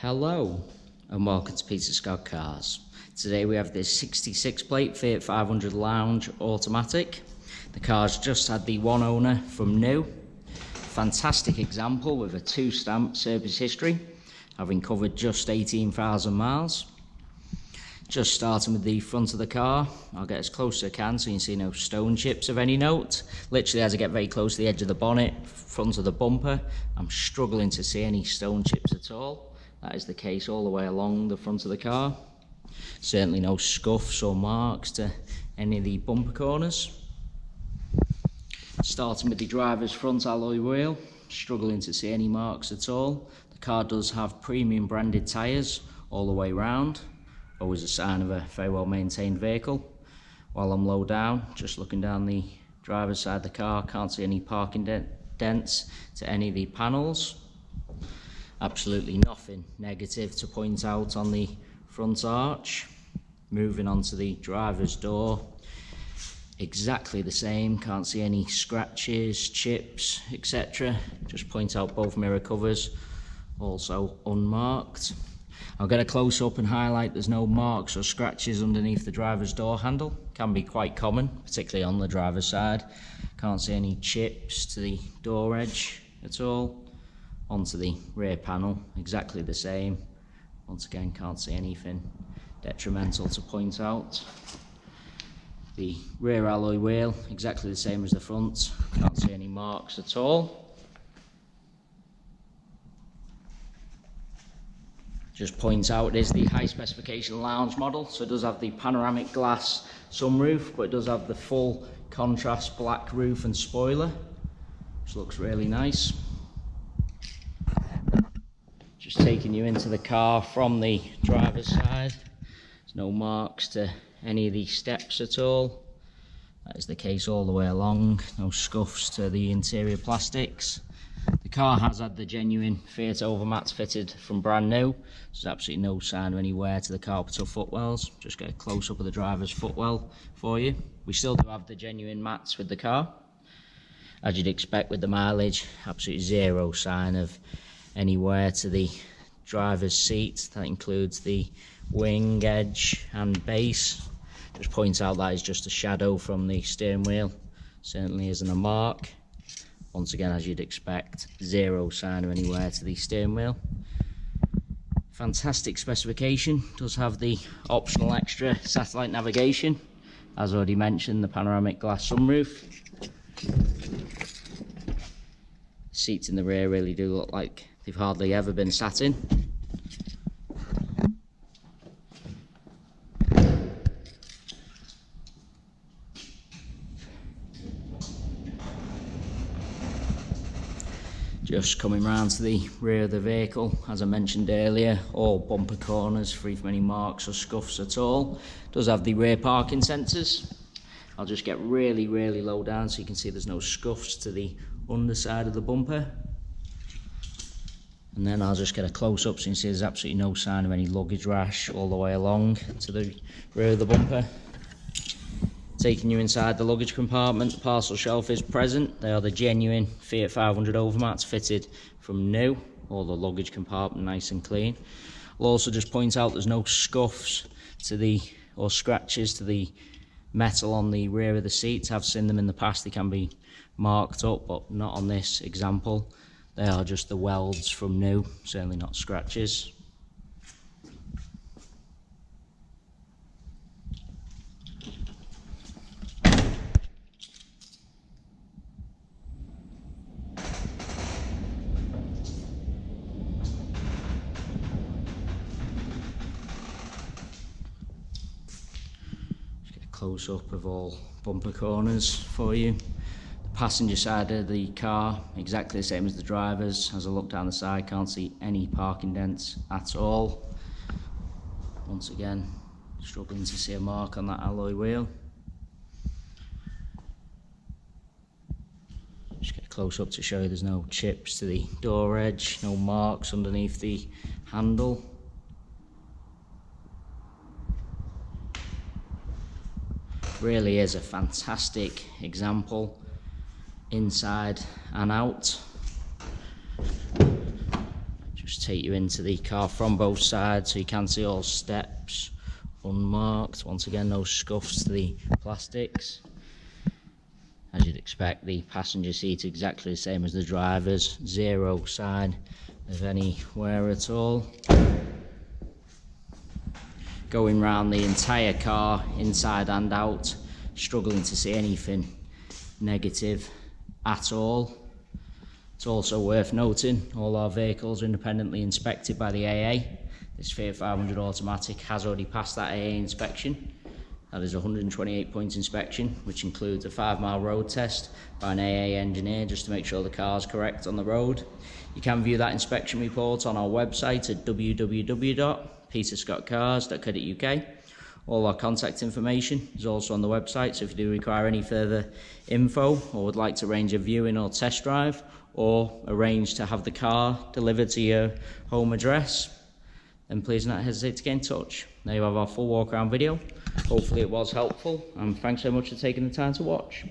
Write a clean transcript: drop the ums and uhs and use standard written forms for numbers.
Hello and welcome to Peter Scott Cars. Today we have this 66 plate Fiat 500 Lounge automatic. The car's just had the one owner from new. Fantastic example with a 2-stamp service history, having covered just 18,000 miles. Just starting with the front of the car, I'll get as close as I can so you can see no stone chips of any note. Literally as I get very close to the edge of the bonnet, front of the bumper, I'm struggling to see any stone chips at all. That is the case all the way along the front of the car. Certainly no scuffs or marks to any of the bumper corners. Starting with the driver's front alloy wheel, struggling to see any marks at all. The car does have premium branded tyres all the way round. Always a sign of a very well maintained vehicle. While I'm low down, just looking down the driver's side of the car, can't see any parking dents to any of the panels. Absolutely nothing negative to point out on the front arch. Moving on to the driver's door, exactly the same, can't see any scratches, chips, etc. Just point out both mirror covers, also unmarked. I'll get a close up and highlight there's no marks or scratches underneath the driver's door handle. Can be quite common, particularly on the driver's side. Can't see any chips to the door edge at all. Onto the rear panel, exactly the same. Once again, can't see anything detrimental to point out. The rear alloy wheel, exactly the same as the front. Can't see any marks at all. Just point out it is the high specification lounge model, so it does have the panoramic glass sunroof, but it does have the full contrast black roof and spoiler, which looks really nice. Just taking you into the car from the driver's side. There's no marks to any of the steps at all. That is the case all the way along. No scuffs to the interior plastics. The car has had the genuine Fiat overmats fitted from brand new. There's absolutely no sign of any wear to the carpet or footwells. Just get a close up of the driver's footwell for you. We still do have the genuine mats with the car. As you'd expect with the mileage, absolutely zero sign of any wear to the driver's seat. That includes the wing, edge and base. Just point out that is just a shadow from the steering wheel. Certainly isn't a mark. Once again, as you'd expect, zero sign of any wear to the steering wheel. Fantastic specification. Does have the optional extra satellite navigation. As already mentioned, the panoramic glass sunroof. Seats in the rear really do look like they've hardly ever been sat in. Just coming round to the rear of the vehicle, as I mentioned earlier, all bumper corners free from any marks or scuffs at all. Does have the rear parking sensors. I'll just get really low down so you can see there's no scuffs to the underside of the bumper. And then I'll just get a close up so you can see there's absolutely no sign of any luggage rash all the way along to the rear of the bumper. Taking you inside the luggage compartment, the parcel shelf is present. They are the genuine Fiat 500 overmats fitted from new. All the luggage compartment nice and clean. I'll also just point out there's no scuffs to the or scratches to the metal on the rear of the seats. I've seen them in the past, they can be marked up, but not on this example. They are just the welds from new, certainly not scratches. Just get a close up of all bumper corners for you. Passenger side of the car, exactly the same as the driver's. As I look down the side, can't see any parking dents at all. Once again, struggling to see a mark on that alloy wheel. Just get a close up to show you there's no chips to the door edge, no marks underneath the handle. Really is a fantastic example inside and out. Just take you into the car from both sides so you can see all steps unmarked. Once again, no scuffs to the plastics. As you'd expect, the passenger seat exactly the same as the driver's, zero sign of any wear at all. Going round the entire car, inside and out, struggling to see anything negative at all. It's also worth noting all our vehicles are independently inspected by the AA. This Fiat 500 automatic has already passed that AA inspection. That is a 128-point inspection, which includes a 5-mile road test by an AA engineer just to make sure the car is correct on the road. You can view that inspection report on our website at www.peterscottcars.co.uk. All our contact information is also on the website, so if you do require any further info or would like to arrange a viewing or test drive or arrange to have the car delivered to your home address, then please do not hesitate to get in touch. There you have our full walk around video. Hopefully it was helpful, and thanks so much for taking the time to watch.